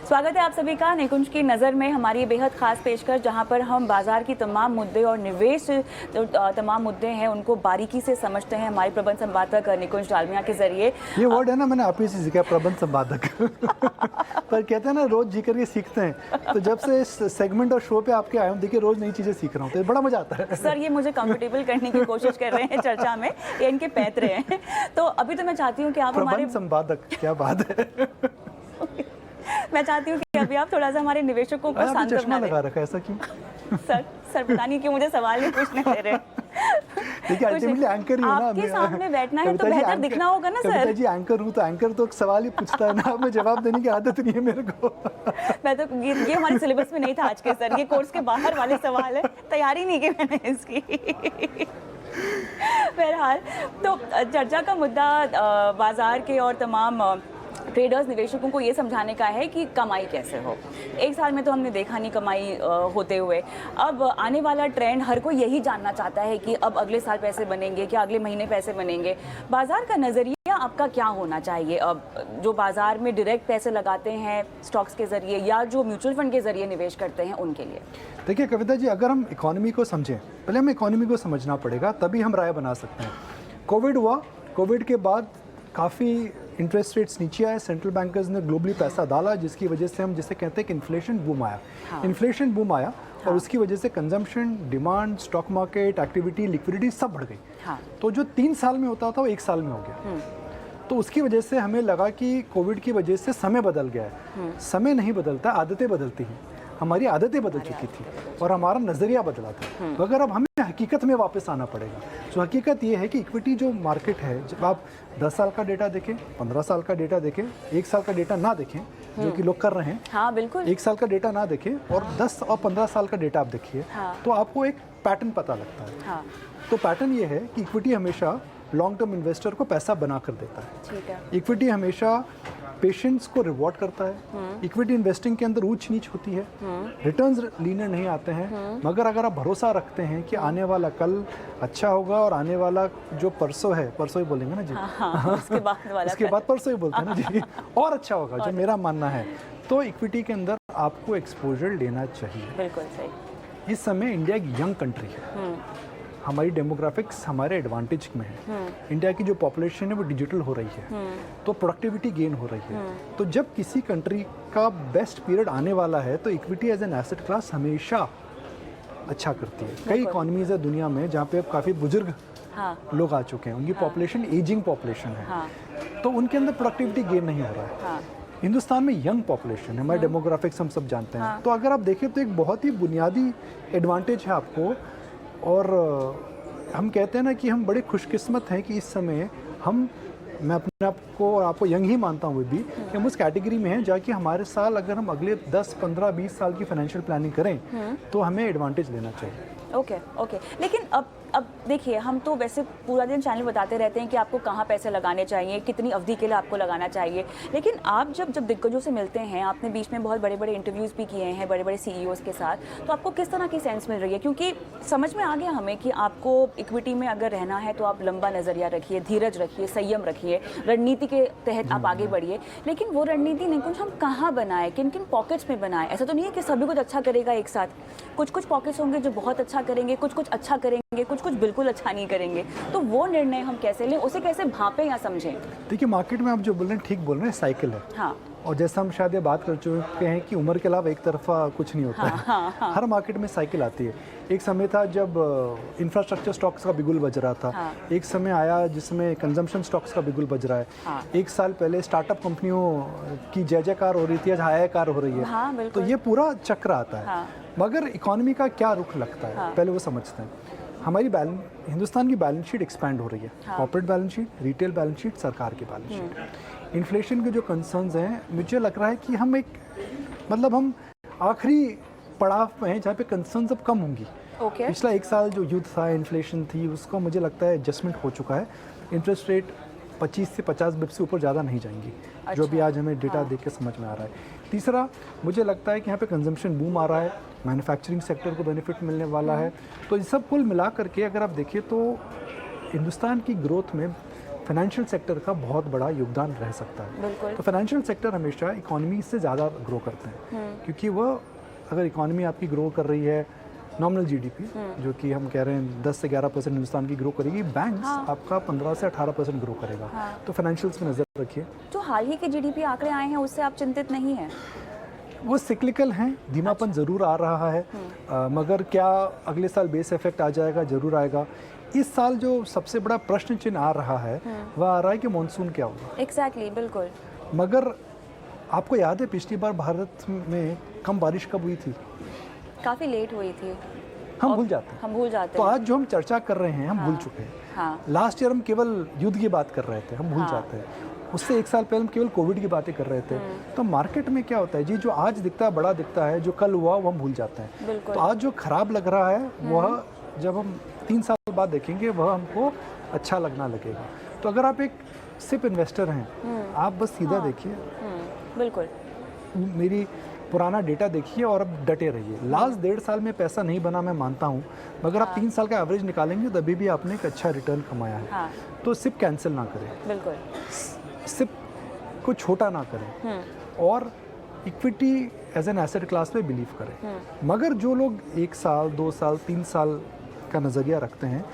स्वागत है आप सभी का निकुंज की नज़र में हमारी ये बेहद खास पेशकश, जहां पर हम बाजार की तमाम मुद्दे और निवेश तमाम मुद्दे हैं उनको बारीकी से समझते हैं हमारे प्रबंध संपादक निकुंज डालमिया के जरिए। ये वर्ड है ना, मैंने आप ही से सीखा, प्रबंध संपादक। पर कहते हैं ना, रोज जी करके सीखते हैं। तो जब से इस सेगमेंट और शो पे आपके आए हूँ, देखिए रोज नई चीजें सीख रहा हूँ, तो बड़ा मजा आता है। सर ये मुझे कंफर्टेबल करने की कोशिश कर रहे हैं चर्चा में, ये इनके पैतरे हैं। तो अभी तो मैं चाहती हूँ कि आप हमारे प्रबंध संपादक, क्या बात है। मैं चाहती हूँ कि अभी आप थोड़ा सा हमारे निवेशकों को सांत्वना चश्मा दें। लगा रखा है, ऐसा क्यों? सर पता नहीं क्यों मुझे सवाल नहीं पूछने दे रहे। देखिए अल्टीमेटली एंकर ही हो ना, आपके सामने बैठना है तो बेहतर दिखना होगा ना सर। कविता जी एंकर हूँ तो एंकर तो सवाल ही पूछता है ना, हमें जवाब देने की आदत नहीं है मेरे को। मैं तो ये हमारे सिलेबस में नहीं था आज के सर, ये कोर्स के बाहर वाले सवाल है, तैयारी नहीं की मैंने इसकी। बहरहाल तो चर्चा का मुद्दा बाजार के और तमाम ट्रेडर्स निवेशकों को ये समझाने का है कि कमाई कैसे हो। एक साल में तो हमने देखा नहीं कमाई होते हुए। अब आने वाला ट्रेंड हर कोई यही जानना चाहता है कि अब अगले साल पैसे बनेंगे, क्या अगले महीने पैसे बनेंगे। बाजार का नज़रिया आपका क्या होना चाहिए? अब जो बाजार में डायरेक्ट पैसे लगाते हैं स्टॉक्स के ज़रिए या जो म्यूचुअल फंड के ज़रिए निवेश करते हैं उनके लिए। देखिए कविता जी, अगर हम इकोनॉमी को समझें, पहले हमें इकोनॉमी को समझना पड़ेगा, तभी हम राय बना सकते हैं। कोविड हुआ, कोविड के बाद काफ़ी इंटरेस्ट रेट्स नीचे आए, सेंट्रल बैंकर्स ने ग्लोबली पैसा डाला, जिसकी वजह से हम जिसे कहते हैं कि इन्फ्लेशन बूम आया। हाँ। इन्फ्लेशन बूम आया और उसकी वजह से consumption, demand, stock market, activity, liquidity सब बढ़ गई। हाँ। तो जो 3 साल में होता था वो 1 साल में हो गया। तो उसकी वजह से हमें लगा कि कोविड की वजह से समय बदल गया है। समय नहीं बदलता, आदतें बदलती हैं। हमारी आदतें बदल चुकी थी और हमारा नज़रिया बदला था। तो अगर अब हमें हकीकत में वापस आना पड़ेगा। तो हकीकत ये है कि इक्विटी जो मार्केट है, जब आप 10 साल का डेटा देखें, 15 साल का डेटा देखें, 1 साल का डेटा ना देखें, जो कि लोग कर रहे हैं। हाँ बिल्कुल। 1 साल का डेटा ना देखें और 10 और 15 साल का डेटा आप देखिए। हाँ। तो आपको एक पैटर्न पता लगता है। हाँ। तो पैटर्न ये है कि इक्विटी हमेशा लॉन्ग टर्म इन्वेस्टर को पैसा बना कर देता है। ठीक है। इक्विटी हमेशा पेशेंस को रिवॉर्ड करता है। इक्विटी इन्वेस्टिंग के अंदर ऊंच नीच होती है, रिटर्न्स लीनियर नहीं आते हैं, मगर अगर आप भरोसा रखते हैं कि आने वाला कल अच्छा होगा और आने वाला जो परसों है, परसों ही बोलेंगे ना जी। हाँ, उसके बाद परसों ही बोलते हैं ना जी, और अच्छा होगा, जो मेरा मानना है। तो इक्विटी के अंदर आपको एक्सपोजर लेना चाहिए। बिल्कुल सही। इस समय इंडिया एक यंग कंट्री है, हमारी डेमोग्राफिक्स हमारे एडवांटेज में है। इंडिया की जो पॉपुलेशन है वो डिजिटल हो रही है, तो प्रोडक्टिविटी गेन हो रही है। तो जब किसी कंट्री का बेस्ट पीरियड आने वाला है तो equity as an asset class हमेशा अच्छा करती है। कई इकोनॉमीज है दुनिया में जहाँ पे अब काफ़ी बुजुर्ग लोग आ चुके हैं, उनकी पॉपुलेशन एजिंग पॉपुलेशन है, तो उनके अंदर प्रोडक्टिविटी गेन नहीं हो रहा है। हिंदुस्तान में यंग पॉपुलेशन है, हमारे डेमोग्राफिक्स हम सब जानते हैं। तो अगर आप देखें तो एक बहुत ही बुनियादी एडवांटेज है आपको। और हम कहते हैं ना कि हम बड़े खुशकिस्मत हैं कि इस समय मैं अपने आप को और आपको यंग ही मानता हूँ भी, कि हम उस कैटेगरी में हैं जाके हमारे साल अगर हम अगले 10, 15, 20 साल की फाइनेंशियल प्लानिंग करें तो हमें एडवांटेज लेना चाहिए। ओके। लेकिन अब देखिए, हम तो वैसे पूरा दिन चैनल बताते रहते हैं कि आपको कहाँ पैसे लगाने चाहिए, कितनी अवधि के लिए आपको लगाना चाहिए, लेकिन आप जब दिग्गजों से मिलते हैं, आपने बीच में बहुत बड़े बड़े इंटरव्यूज़ भी किए हैं बड़े बड़े CEOs के साथ, तो आपको किस तरह की सेंस मिल रही है? क्योंकि समझ में आ गया हमें कि आपको इक्विटी में अगर रहना है तो आप लंबा नज़रिया रखिए, धीरज रखिए, संयम रखिए, रणनीति के तहत आप आगे बढ़िए। लेकिन वो रणनीति निकुंज हम कहाँ बनाए, किन किन पॉकेट्स में बनाए? ऐसा तो नहीं है कि सभी कुछ अच्छा करेगा एक साथ। कुछ पॉकेट्स होंगे जो बहुत अच्छा करेंगे, कुछ अच्छा करेंगे, कुछ बिल्कुल अच्छा नहीं करेंगे। तो वो निर्णय हम कैसे लें, उसे कैसे भांपें या समझें? देखिए मार्केट में आप जो बोल रहे हैं ठीक बोल रहे हैं, साइकिल है। हाँ। और जैसा हम शायद ये बात कर चुके हैं कि उम्र के अलावा एक तरफा कुछ नहीं होता है। हाँ। हर मार्केट में साइकिल आती है। एक समय था जब इंफ्रास्ट्रक्चर स्टॉक्स का बिगुल बज रहा था। हाँ। एक समय आया जिसमें कंजम्पशन स्टॉक्स का बिगुल बज रहा है। हाँ। 1 साल पहले स्टार्टअप कंपनियों की जय जयकार हो रही थी, आज हाहाकार हो रही है। हाँ, तो ये पूरा चक्र आता है। हाँ। मगर इकोनॉमी का क्या रुख लगता है, पहले वो समझते हैं। हमारी हिंदुस्तान की बैलेंस शीट एक्सपैंड हो रही है। Corporate balance sheet, retail balance sheet, सरकार की बैलेंस शीट। इन्फ्लेशन के जो कंसर्न्स हैं, मुझे लग रहा है कि हम हम आखिरी पड़ाव पे हैं जहाँ पे कंसर्न्स अब कम होंगी। पिछला 1 साल जो युद्ध था, इन्फ्लेशन थी, उसको मुझे लगता है एडजस्टमेंट हो चुका है। इंटरेस्ट रेट 25 से 50 बिप्स से ऊपर ज़्यादा नहीं जाएंगी। अच्छा। जो भी आज हमें डेटा देख के समझ में आ रहा है। तीसरा, मुझे लगता है कि यहाँ पे कंजम्पशन बूम आ रहा है, मैन्युफैक्चरिंग सेक्टर को बेनिफिट मिलने वाला है। तो ये सब कुल मिला करके अगर आप देखिए तो हिंदुस्तान की ग्रोथ में फाइनेंशियल सेक्टर का बहुत बड़ा योगदान रह सकता है। बिल्कुल। तो फाइनेंशियल सेक्टर हमेशा इकोनॉमी से ज़्यादा ग्रो करते हैं, क्योंकि वह अगर इकोनॉमी आपकी ग्रो कर रही है नॉमिनल जीडीपी जो कि हम कह रहे हैं 10 से 11% हिंदुस्तान की ग्रो करेगी, बैंक्स आपका 15 से 18% ग्रो करेगा। तो फाइनेंशियल्स में नज़र रखिए। जो हाल ही के जीडीपी आंकड़े आए हैं उससे आप चिंतित नहीं हैं? वो सिक्लिकल हैं, धीमापन ज़रूर आ रहा है, मगर क्या अगले साल बेस इफेक्ट आ जाएगा? ज़रूर आएगा। इस साल जो सबसे बड़ा प्रश्न चिन्ह आ रहा है वह आ रहा है कि मॉनसून क्या होगा। एग्जैक्टली, बिल्कुल। मगर आपको याद है पिछली बार भारत में कम बारिश कब हुई थी? काफ़ी लेट हुई थी। हम भूल जाते हैं। हम भूल जाते तो हैं। आज जो हम चर्चा कर रहे हैं हम भूल चुके हैं। हाँ। लास्ट ईयर हम केवल युद्ध की बात कर रहे थे, हम भूल जाते हैं। उससे एक साल पहले हम केवल कोविड की बातें कर रहे थे। तो मार्केट में क्या होता है जी, जो आज दिखता है बड़ा दिखता है, जो कल हुआ वो हम भूल जाते हैं। बिल्कुल। तो आज जो खराब लग रहा है वह जब हम 3 साल बाद देखेंगे वह हमको अच्छा लगना लगेगा। तो अगर आप एक सिप इन्वेस्टर हैं, आप बस सीधा देखिए, बिल्कुल, मेरी पुराना डेटा देखिए और अब डटे रहिए। लास्ट 1.5 साल में पैसा नहीं बना, मैं मानता हूँ, मगर आप 3 साल का एवरेज निकालेंगे तभी भी आपने एक अच्छा रिटर्न कमाया है। हाँ। तो सिप कैंसिल ना करें, बिल्कुल। सिप को छोटा ना करें और equity as an asset class पे बिलीव करें। मगर जो लोग 1 साल 2 साल 3 साल का नज़रिया रखते हैं,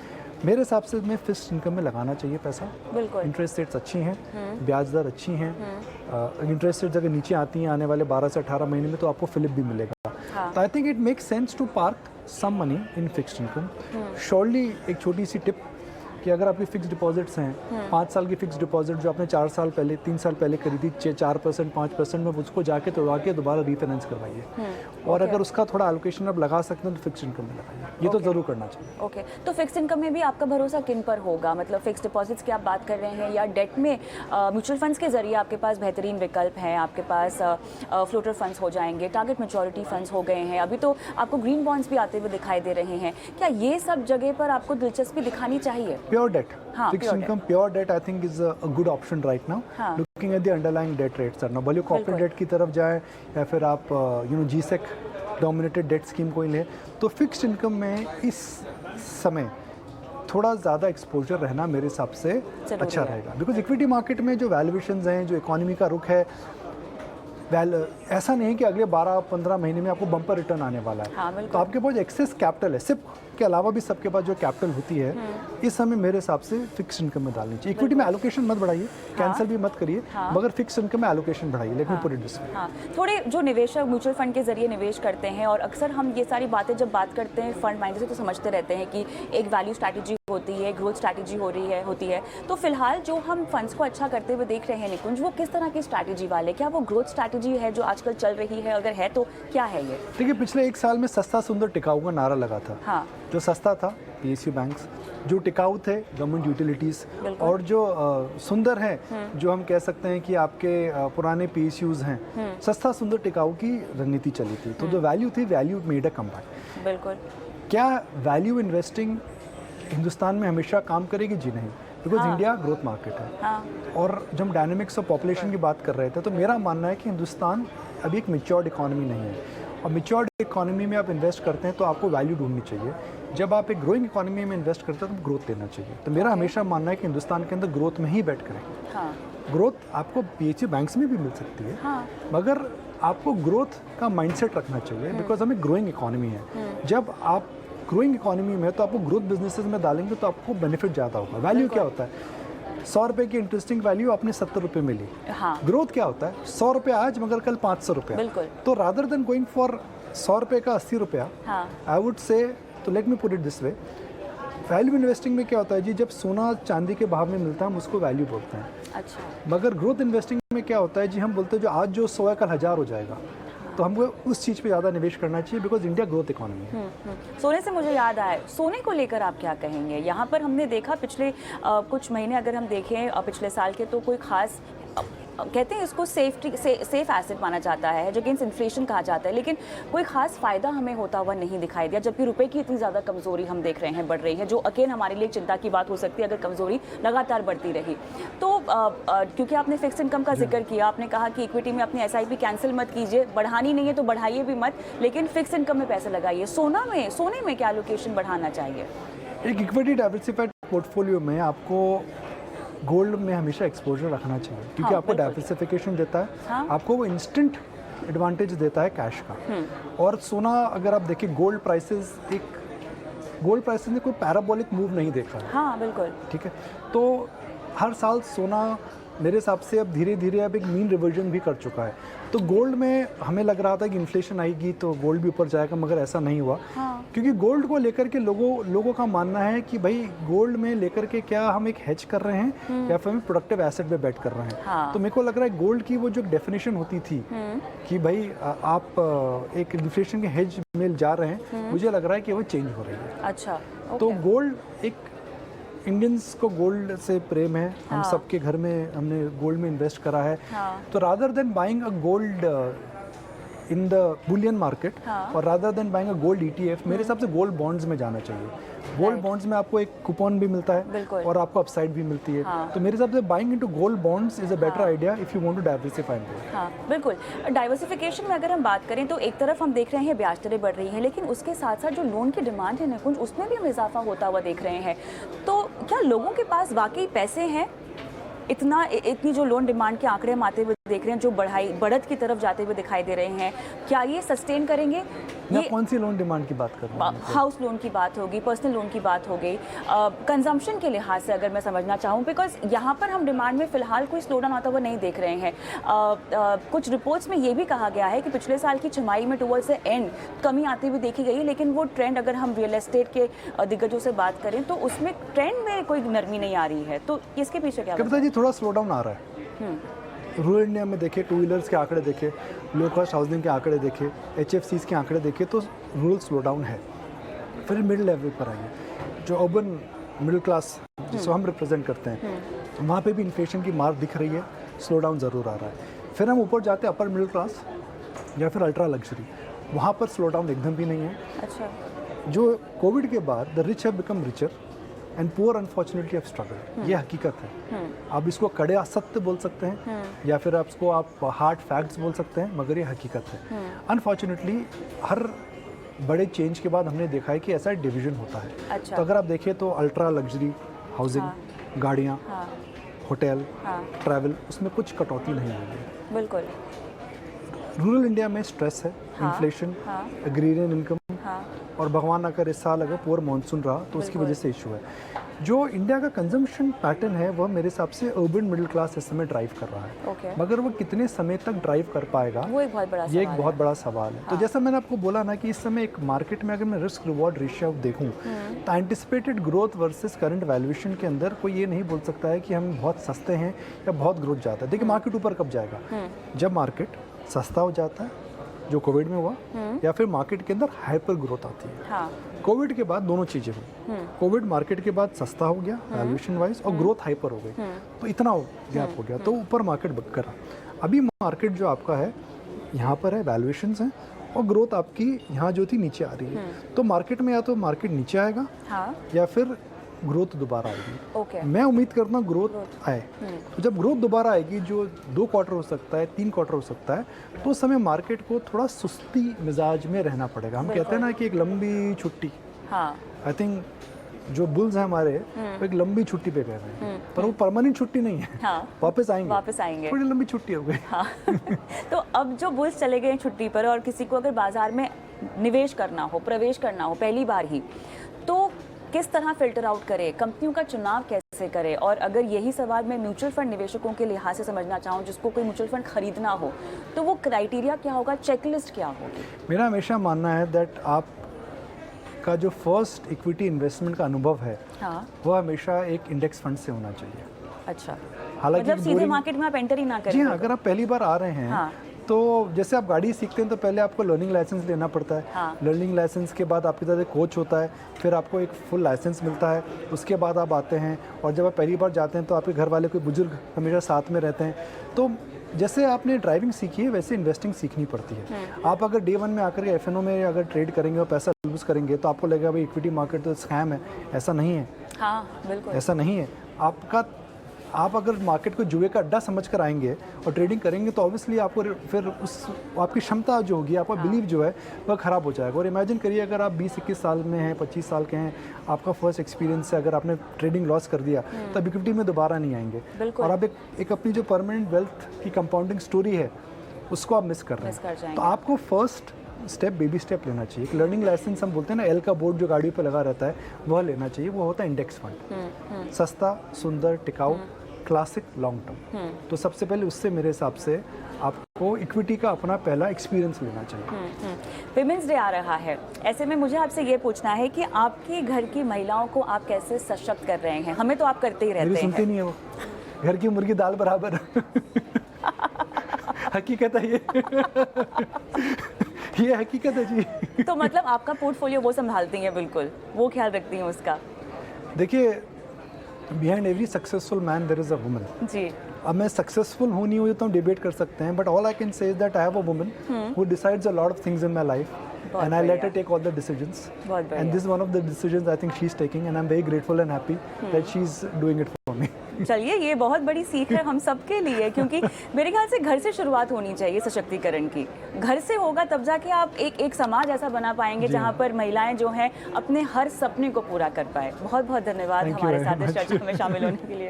मेरे हिसाब से मैं फिक्स्ड इनकम में लगाना चाहिए पैसा। बिल्कुल। इंटरेस्ट रेट्स अच्छी हैं, ब्याज दर अच्छी हैं। इंटरेस्ट रेट्स अगर नीचे आती हैं आने वाले 12 से 18 महीने में तो आपको फिलिप भी मिलेगा। तो I think it makes sense to park some money in fixed income. Surely एक छोटी सी टिप कि अगर आपकी फिक्स डिपॉजिट्स हैं, 5 साल की फिक्स डिपॉजिट जो आपने 4 साल पहले 3 साल पहले करी थी 4% 5% में, उसको जाके तोड़वा के दोबारा रीफाइनेंस करवाइए। और अगर उसका थोड़ा एलोकेशन आप लगा सकते हैं तो फिक्स इनकम में लगाइए। ये तो ज़रूर करना चाहिए। ओके, तो फिक्स इनकम में भी आपका भरोसा किन पर होगा? मतलब फिक्स डिपॉजिट्स की आप बात कर रहे हैं या डेट में म्यूचुअल फंड्स के जरिए आपके पास बेहतरीन विकल्प हैं, आपके पास फ्लोटर फंड्स हो जाएंगे, टारगेट मैच्योरिटी फंड्स हो गए हैं, अभी तो आपको ग्रीन बॉन्ड्स भी आते हुए दिखाई दे रहे हैं। क्या ये सब जगह पर आपको दिलचस्पी दिखानी चाहिए? प्योर डेट, हाँ, fixed income pure debt I think is a good option right now. Looking at the underlying debt rates are now, भले कॉर्पोरेट डेट की तरफ जाए या फिर आप जीसेक डोमिनेटेड डेट स्कीम कोई ले, तो फिक्स्ड इनकम में इस समय थोड़ा ज़्यादा एक्सपोजर रहना मेरे हिसाब से अच्छा रहेगा। बिकॉज इक्विटी मार्केट में जो वैल्यूएशंस हैं, जो इकोनॉमी का रुख है, ऐसा नहीं है कि अगले 12-15 महीने में आपको बम्पर रिटर्न आने वाला है। हाँ, तो आपके पास एक्सेस कैपिटल है, सिर्फ के अलावा भी सबके पास जो कैपिटल होती है इस समय मेरे हिसाब से फिक्स इनकम में डालनी चाहिए। इक्विटी में एलोकेशन मत बढ़ाइए, कैंसिल भी मत करिए, मगर फिक्स इनकम में एलोकेशन बढ़ाइए। Let me put it this way. हाँ, थोड़े जो निवेशक म्यूचुअल फंड के जरिए निवेश करते हैं, और अक्सर हम ये सारी बातें जब बात करते हैं फंड मैनेजर से तो समझते रहते हैं कि एक वैल्यू स्ट्रैटेजी होती है, ग्रोथ स्ट्रैटेजी होती है। तो फिलहाल जो हम फंड्स को अच्छा करते हुए देख रहे हैं निकुंज, वो किस तरह की स्ट्रैटेजी वाले? क्या वो ग्रोथ स्ट्रैटेजी है जो आजकल चल रही है? अगर है तो क्या है ये? देखिए, पिछले 1 साल में सस्ता सुंदर टिकाऊ का नारा लगा था। हाँ। जो सस्ता था पीएसयू बैंक्स, जो टिकाऊ थे गवर्नमेंट यूटिलिटीज़, और जो सुंदर हैं जो हम कह सकते हैं कि आपके पुराने पीएसयूज हैं। सस्ता सुंदर टिकाऊ की रणनीति चली थी। तो जो वैल्यू थी, वैल्यू मेड अ कमबैक। बिल्कुल। क्या वैल्यू इन्वेस्टिंग हिंदुस्तान में हमेशा काम करेगी? जी नहीं, बिकॉज इंडिया ग्रोथ मार्केट है। हाँ। और जब हम डायनेमिक्स ऑफ पॉपुलेशन की बात कर रहे थे तो मेरा मानना है कि हिंदुस्तान अभी एक मैच्योर्ड इकोनॉमी नहीं है, और मैच्योर्ड इकोनॉमी में आप इन्वेस्ट करते हैं तो आपको वैल्यू ढूंढनी चाहिए। जब आप एक ग्रोइंग इकोनॉमी में इन्वेस्ट करते हैं तो ग्रोथ लेना चाहिए। तो मेरा हमेशा मानना है कि हिंदुस्तान के अंदर ग्रोथ में ही बैठ करें। हाँ। ग्रोथ आपको पीएसयू बैंक्स में भी मिल सकती है। हाँ। मगर आपको ग्रोथ का माइंडसेट रखना चाहिए, बिकॉज हमें ग्रोइंग इकोनॉमी है। जब आप ग्रोइंग इकोनॉमी में तो आपको ग्रोथ बिजनेसेस में डालेंगे तो आपको बेनिफिट ज़्यादा होगा। वैल्यू क्या होता है? 100 रुपये की इंटरेस्टिंग वैल्यू आपने 70 रुपये में ली। हाँ। ग्रोथ क्या होता है? 100 रुपये आज मगर कल 500 रुपये। बिल्कुल। तो रादर देन गोइंग फॉर 100 रुपये का 80 रुपया, आई वुड से, तो let me put it this way, value investing में क्या होता है जी, जब सोना चांदी के भाव में मिलता है हम उसको वैल्यू बोलते हैं। अच्छा। मगर ग्रोथ इन्वेस्टिंग में क्या होता है जी, हम बोलते हैं जो आज जो 100 है कल 1000 हो जाएगा। तो हमको उस चीज़ पे ज़्यादा निवेश करना चाहिए, बिकॉज इंडिया ग्रोथ इकोनॉमी है। सोने से मुझे याद आया, सोने को लेकर आप क्या कहेंगे? यहाँ पर हमने देखा पिछले कुछ महीने अगर हम देखें पिछले साल के, तो कोई खास कहते हैं इसको सेफ एसेट माना जाता है, जो अगेंस्ट इन्फ्लेशन कहा जाता है, लेकिन कोई खास फ़ायदा हमें होता हुआ नहीं दिखाई दिया, जबकि रुपए की इतनी ज़्यादा कमज़ोरी हम देख रहे हैं बढ़ रही है, जो अकेले हमारे लिए चिंता की बात हो सकती है अगर कमज़ोरी लगातार बढ़ती रही तो। क्योंकि आपने फिक्स इनकम का जिक्र किया, आपने कहा कि इक्विटी में अपनी SIP कैंसिल मत कीजिए, बढ़ानी नहीं है तो बढ़ाइए भी मत, लेकिन फिक्स इनकम में पैसे लगाइए। सोने में क्या एलोकेशन बढ़ाना चाहिए? एक इक्विटी डाइवर्सिफाइड पोर्टफोलियो में आपको गोल्ड में हमेशा एक्सपोजर रखना चाहिए, क्योंकि हाँ, आपको बिल्कुल। डाइवर्सिफिकेशन देता है, हाँ। आपको वो इंस्टेंट एडवांटेज देता है कैश का। और सोना अगर आप देखिए, गोल्ड प्राइसेस ने कोई पैराबोलिक मूव नहीं देखा है, हाँ बिल्कुल। ठीक है। तो हर साल सोना मेरे हिसाब से अब धीरे धीरे अब एक मीन रिवर्जन भी कर चुका है। तो गोल्ड में हमें लग रहा था कि इन्फ्लेशन आएगी तो गोल्ड भी ऊपर जाएगा, मगर ऐसा नहीं हुआ। हाँ। क्योंकि गोल्ड को लेकर के लोगों का मानना है कि भाई गोल्ड में लेकर के क्या हम एक हेज कर रहे हैं या फिर हम प्रोडक्टिव एसेट पे बेट कर रहे हैं। हाँ। तो मेरे को लग रहा है गोल्ड की वो जो डेफिनेशन होती थी कि भाई आप एक इन्फ्लेशन के हेज में जा रहे हैं, मुझे लग रहा है कि वो चेंज हो रही है। अच्छा। तो ओके। गोल्ड एक इंडियंस को गोल्ड से प्रेम है, हम हाँ। सबके घर में हमने गोल्ड में इन्वेस्ट करा है। हाँ। तो rather than buying a gold in the Boolean market हाँ। और rather than buying a gold ETF, मेरे हिसाब से गोल्ड बॉन्ड्स में जाना चाहिए। गोल्ड बॉन्ड्स में आपको एक कूपन भी मिलता है बिल्कुल। और आपको अपसाइड भी मिलती है। हाँ। तो मेरे हिसाब से buying into gold bonds is a better idea if you want to diversify. हाँ बिल्कुल। डाइवर्सिफिकेशन में अगर हम बात करें तो एक तरफ हम देख रहे हैं ब्याज दरें बढ़ रही हैं, लेकिन उसके साथ साथ जो लोन की डिमांड है निकुंज, उसमें भी हम इजाफा होता हुआ देख रहे हैं। तो क्या लोगों के पास वाकई पैसे हैं? इतनी जो लोन डिमांड के आंकड़े हम आते हुए देख रहे हैं, जो बढ़त की तरफ जाते हुए दिखाई दे रहे हैं, क्या ये सस्टेन करेंगे? ये कौन सी लोन डिमांड की बात कर रहे हैं? हाउस लोन की बात होगी, पर्सनल लोन की बात हो गई, कंजम्पशन के लिहाज से अगर मैं समझना चाहूँ, बिकॉज यहाँ पर हम डिमांड में फ़िलहाल कोई स्लो डाउन आता हुआ नहीं देख रहे हैं। कुछ रिपोर्ट्स में ये भी कहा गया है कि पिछले साल की छमाही में टुवर्ड्स द एंड कमी आती हुई देखी गई है, लेकिन वो ट्रेंड अगर हम रियल एस्टेट के दिग्गजों से बात करें तो उसमें ट्रेंड में कोई नरमी नहीं आ रही है। तो इसके पीछे क्या कविता जी, थोड़ा स्लो डाउन आ रहा है। रूरल इंडिया में देखे, टू व्हीलर्स के आंकड़े देखे, लो कॉस्ट हाउसिंग के आंकड़े देखे, HFCs के आंकड़े देखे, तो रूरल स्लो डाउन है। फिर मिडिल लेवल पर आइए, जो अर्बन मिडिल क्लास जिसको हम रिप्रेजेंट करते हैं, वहाँ पे भी इन्फ्लेशन की मार दिख रही है, स्लो डाउन ज़रूर आ रहा है। फिर हम ऊपर जाते हैं अपर मिडिल क्लास या फिर अल्ट्रा लग्जरी, वहाँ पर स्लो डाउन एकदम भी नहीं है। अच्छा। जो कोविड के बाद the rich have become richer and poor unfortunately have struggle, ये हकीकत है। आप इसको कड़े असत्य बोल सकते हैं या फिर आप इसको हार्ड फैक्ट्स बोल सकते हैं, मगर ये हकीकत है। अनफॉर्चुनेटली हर बड़े चेंज के बाद हमने देखा है कि ऐसा डिवीजन होता है। अच्छा। तो अगर आप देखें तो अल्ट्रा लग्जरी हाउसिंग, गाड़ियाँ, होटल, ट्रैवल, उसमें कुछ कटौती नहीं हुई है। बिल्कुल। रूरल इंडिया में स्ट्रेस है, इन्फ्लेशन, एग्रीरियन इनकम, और भगवान ना करे इस साल अगर पुअर मानसून रहा तो उसकी वजह से इशू है। जो इंडिया का कंजम्पशन पैटर्न है वह मेरे हिसाब से अर्बन मिडिल क्लास इस समय ड्राइव कर रहा है। Okay. मगर वो कितने समय तक ड्राइव कर पाएगा, वो एक बहुत बड़ा ये एक बहुत बड़ा सवाल है। तो जैसा मैंने आपको बोला ना कि इस समय एक मार्केट में अगर मैं रिस्क रिवॉर्ड रेशियो देखूं तो anticipated growth versus current valuation के अंदर कोई ये नहीं बोल सकता है कि हम बहुत सस्ते हैं या बहुत ग्रोथ जाता है। देखिए मार्केट ऊपर कब जाएगा? जब मार्केट सस्ता हो जाता है, जो कोविड में हुआ, या फिर मार्केट के अंदर हाइपर ग्रोथ आती है। हाँ। कोविड के बाद दोनों चीज़ें हुई। कोविड मार्केट के बाद सस्ता हो गया वैल्यूएशन वाइज और ग्रोथ हाइपर हो गई, तो इतना गैप हो गया, तो ऊपर मार्केट बक करा। अभी मार्केट जो आपका है यहाँ पर है, वैल्यूएशंस हैं और ग्रोथ आपकी यहाँ जो थी नीचे आ रही है। तो मार्केट में या तो मार्केट नीचे आएगा या फिर ग्रोथ दोबारा आएगी। Okay. मैं उम्मीद करता हूँ ग्रोथ आए। तो जब ग्रोथ दोबारा आएगी, जो 2 क्वार्टर हो सकता है, 3 क्वार्टर हो सकता है, तो उस समय मार्केट को थोड़ा सुस्ती मिजाज में रहना पड़ेगा। हम कहते हैं ना कि एक लंबी छुट्टी, आई थिंक जो बुल्स हैं हमारे वो एक लंबी छुट्टी पे गए हैं, पर वो परमानेंट छुट्टी नहीं है। वापस आएंगे, थोड़ी लंबी छुट्टी हो गई। तो अब जो बुल्स चले गए छुट्टी पर और किसी को अगर बाजार में निवेश करना हो, प्रवेश करना हो पहली बार ही, तो किस तरह फिल्टर आउट करे, कंपनियों का चुनाव कैसे करे? और अगर यही सवाल मैं म्यूचुअल फंड निवेशकों के लिहाज से समझना चाहूँ, जिसको कोई म्यूचुअल फंड खरीदना हो, तो वो क्राइटेरिया क्या होगा, चेकलिस्ट क्या होगी? मेरा हमेशा मानना है दैट आप का जो फर्स्ट इक्विटी इन्वेस्टमेंट का अनुभव है, वो हमेशा एक इंडेक्स फंड से होना चाहिए। अच्छा, हालांकि मतलब सीधे मार्केट में आप एंटर ही ना करें। जी हाँ, अगर आप पहली बार आ रहे हैं तो जैसे आप गाड़ी सीखते हैं तो पहले आपको लर्निंग लाइसेंस लेना पड़ता है। लर्निंग लाइसेंस के बाद आपके साथ एक कोच होता है, फिर आपको एक फुल लाइसेंस मिलता है, उसके बाद आप आते हैं। और जब आप पहली बार जाते हैं तो आपके घर वाले कोई बुजुर्ग हमेशा साथ में रहते हैं। तो जैसे आपने ड्राइविंग सीखी है वैसे इन्वेस्टिंग सीखनी पड़ती है। आप अगर डे 1 में आकर के FNO में अगर ट्रेड करेंगे और पैसा लूज करेंगे तो आपको लगेगा भाई इक्विटी मार्केट तो स्कैम है। ऐसा नहीं है। हाँ बिल्कुल, ऐसा नहीं है। आपका आप अगर मार्केट को जुए का अड्डा समझ कर आएंगे और ट्रेडिंग करेंगे तो ऑब्वियसली आपको फिर उस आपकी क्षमता जो होगी, आपका बिलीव जो है वह ख़राब हो जाएगा। और इमेजिन करिए अगर आप 20-21 साल में हैं, 25 साल के हैं, आपका फर्स्ट एक्सपीरियंस है, अगर आपने ट्रेडिंग लॉस कर दिया तो इक्विटी में दोबारा नहीं आएंगे और आप एक अपनी जो परमानेंट वेल्थ की कंपाउंडिंग स्टोरी है उसको आप मिस कर रहे हैं। तो आपको फर्स्ट स्टेप बेबी स्टेप लेना चाहिए। एक लर्निंग लाइसेंस हम बोलते हैं ना, एल का बोर्ड जो गाड़ी पे लगा रहता है वह लेना चाहिए। वो होता है इंडेक्स फंड, सस्ता, सुंदर, टिकाऊ, क्लासिक, लॉन्ग टर्म। तो सबसे पहले उससे मेरे हिसाब से आपको इक्विटी का अपना पहला एक्सपीरियंस लेना चाहिए। विमेंस डे आ रहा है, ऐसे में मुझे आपसे ये पूछना है कि आपके घर की महिलाओं को आप कैसे सशक्त कर रहे हैं? हमें तो आप करते ही रहते हैं। सुनते नहीं है वो, घर की मुर्गी दाल बराबर। हकीकत है ये हकीकत है जी। तो मतलब आपका पोर्टफोलियो वो संभालती हैं, बिल्कुल वो ख्याल रखती हैं उसका। देखिए, behind every successful man there is a woman जी। अब मैं सक्सेसफुल हूँ नहीं हुई तो हम डिबेट कर सकते हैं, but all I can say is that I have a woman who decides a lot of things in my life and I let her take all the decisions. And this is one of the decisions I think she's taking, and I'm very grateful and happy that she's doing it for me. चलिए, ये बहुत बड़ी सीख है हम सबके लिए, क्योंकि मेरे ख्याल से घर से शुरुआत होनी चाहिए सशक्तिकरण की। घर से होगा तब जाके आप एक समाज ऐसा बना पाएंगे जहाँ पर महिलाएं जो हैं अपने हर सपने को पूरा कर पाए। बहुत बहुत धन्यवाद हमारे साथ इस चर्चा में शामिल होने के लिए।